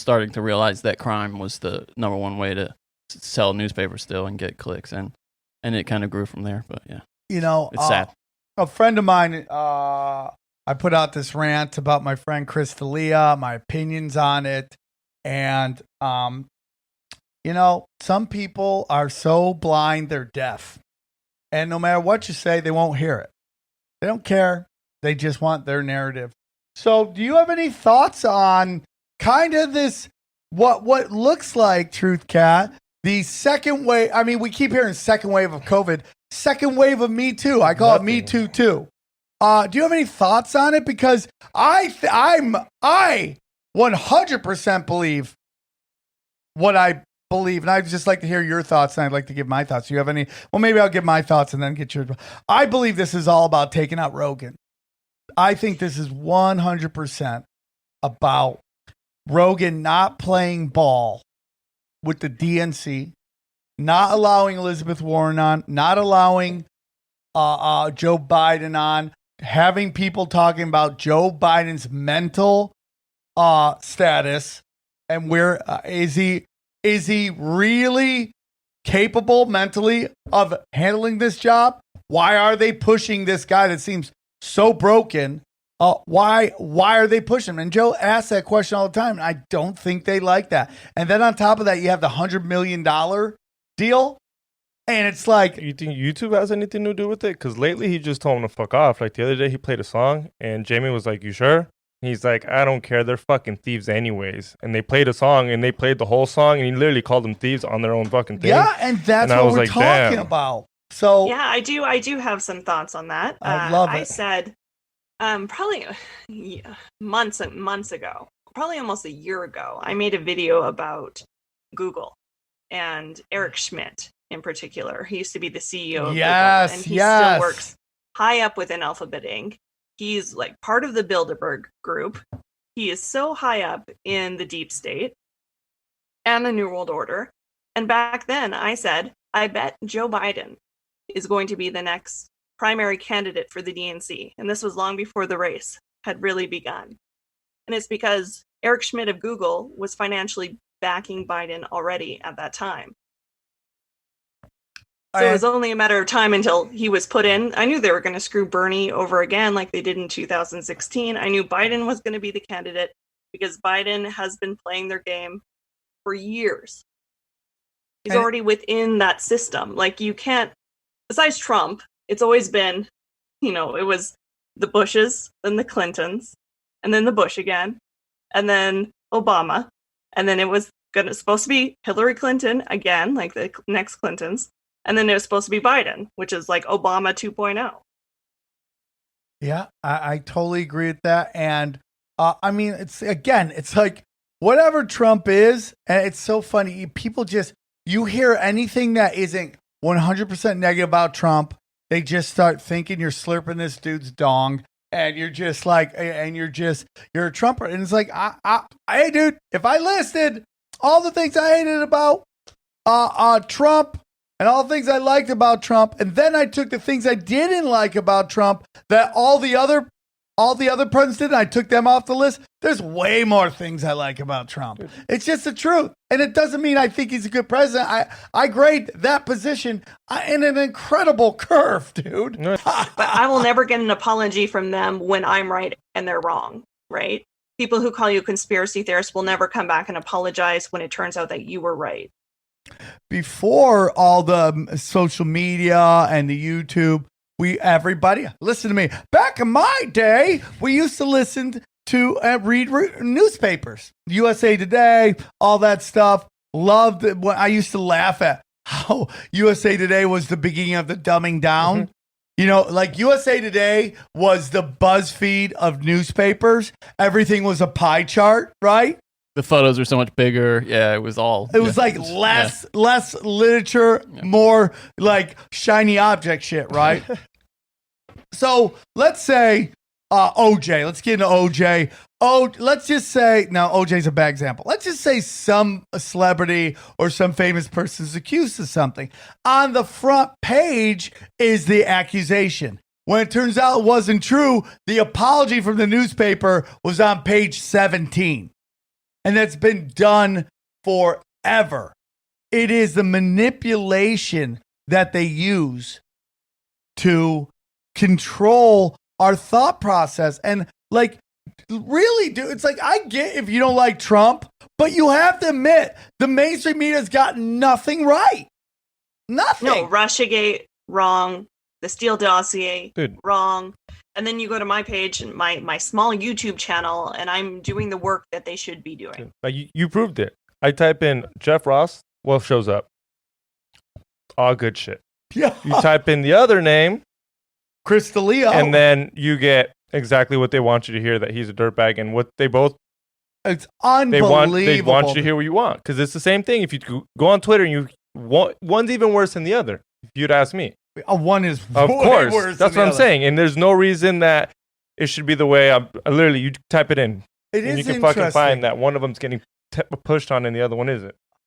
starting to realize that crime was the number one way to sell newspapers still and get clicks, and it kind of grew from there. But yeah, it's sad. A friend of mine, I put out this rant about my friend Chris D'Elia, my opinions on it, and some people are so blind they're deaf, and no matter what you say, they won't hear it. They don't care. They just want their narrative. So, do you have any thoughts on kind of this, what looks like, Truth Cat, the second wave? I mean, we keep hearing second wave of COVID, second wave of Me Too. I call it Me Too too. Do you have any thoughts on it? Because I 100% believe what I believe, and I'd just like to hear your thoughts, and I'd like to give my thoughts. Do you have any? Well, maybe I'll give my thoughts and then get your. I believe this is all about taking out Rogan. I think this is 100% about Rogan not playing ball with the DNC, not allowing Elizabeth Warren on, not allowing Joe Biden on, having people talking about Joe Biden's mental status and where is he really capable mentally of handling this job? Why are they pushing this guy that seems so broken? Why are they pushing him? And Joe asks that question all the time, and I don't think they like that. And then on top of that, you have the $100 million deal, and it's like, you think YouTube has anything to do with it? Because lately he just told him to fuck off. Like the other day he played a song, and Jamie was like, "You sure?" He's like, "I don't care. They're fucking thieves anyways." And they played a song, and they played the whole song, and he literally called them thieves on their own fucking thing. Yeah, and that's what we're talking about. So yeah, I do have some thoughts on that. I love it. I said probably months ago, probably almost a year ago, I made a video about Google and Eric Schmidt in particular. He used to be the CEO of Google, and he still works high up within Alphabet Inc. He's like part of the Bilderberg group. He is so high up in the deep state and the New World Order. And back then I said, I bet Joe Biden is going to be the next primary candidate for the DNC. And this was long before the race had really begun. And it's because Eric Schmidt of Google was financially backing Biden already at that time. So it was only a matter of time until he was put in. I knew they were going to screw Bernie over again like they did in 2016. I knew Biden was going to be the candidate because Biden has been playing their game for years. He's already within that system. Like, you can't, besides Trump, it's always been, it was the Bushes, then the Clintons, and then the Bush again, and then Obama, and then it was supposed to be Hillary Clinton again, like the next Clintons, and then it was supposed to be Biden, which is like Obama 2.0. Yeah, I totally agree with that. And I mean, it's like whatever Trump is, and it's so funny. People just, you hear anything that isn't 100% negative about Trump, they just start thinking you're slurping this dude's dong, and you're just like, you're a Trumper. And it's like, hey, dude, if I listed all the things I hated about Trump and all the things I liked about Trump, and then I took the things I didn't like about Trump that all the other presidents did, and I took them off the list, there's way more things I like about Trump. It's just the truth. And it doesn't mean I think he's a good president. I grade that position in an incredible curve, dude. But I will never get an apology from them when I'm right and they're wrong, right? People who call you a conspiracy theorist will never come back and apologize when it turns out that you were right. Before all the social media and the YouTube, everybody, listen to me. Back in my day, we used to listen to read newspapers, USA Today, all that stuff. Loved it. I used to laugh at how USA Today was the beginning of the dumbing down. Mm-hmm. Like USA Today was the BuzzFeed of newspapers. Everything was a pie chart, right? The photos were so much bigger. Yeah, it was like less literature, more like shiny object shit, right? So let's say OJ. Let's get into OJ. Let's just say, now OJ's a bad example. Let's just say some celebrity or some famous person is accused of something. On the front page is the accusation. When it turns out it wasn't true, the apology from the newspaper was on page 17. And that's been done forever. It is the manipulation that they use to control our thought process. And like, really, dude, it's like, I get if you don't like Trump, but you have to admit the mainstream media's got nothing right. Nothing. No, Russiagate, wrong. The Steele dossier, dude, wrong. And then you go to my page and my small YouTube channel, and I'm doing the work that they should be doing. Dude, like you proved it. I type in Jeff Ross, what shows up? All good shit. Yeah. You type in the other name, Chris D'Elia, and then you get exactly what they want you to hear, that he's a dirtbag, and what they both. It's unbelievable. They want you to hear what you want, because it's the same thing. If you go on Twitter and you want, one's even worse than the other. If you'd ask me, one is of course worse. That's what I'm saying, and there's no reason that it should be the way. I literally, you type it in, and you can fucking find that one of them's getting pushed on and the other one isn't.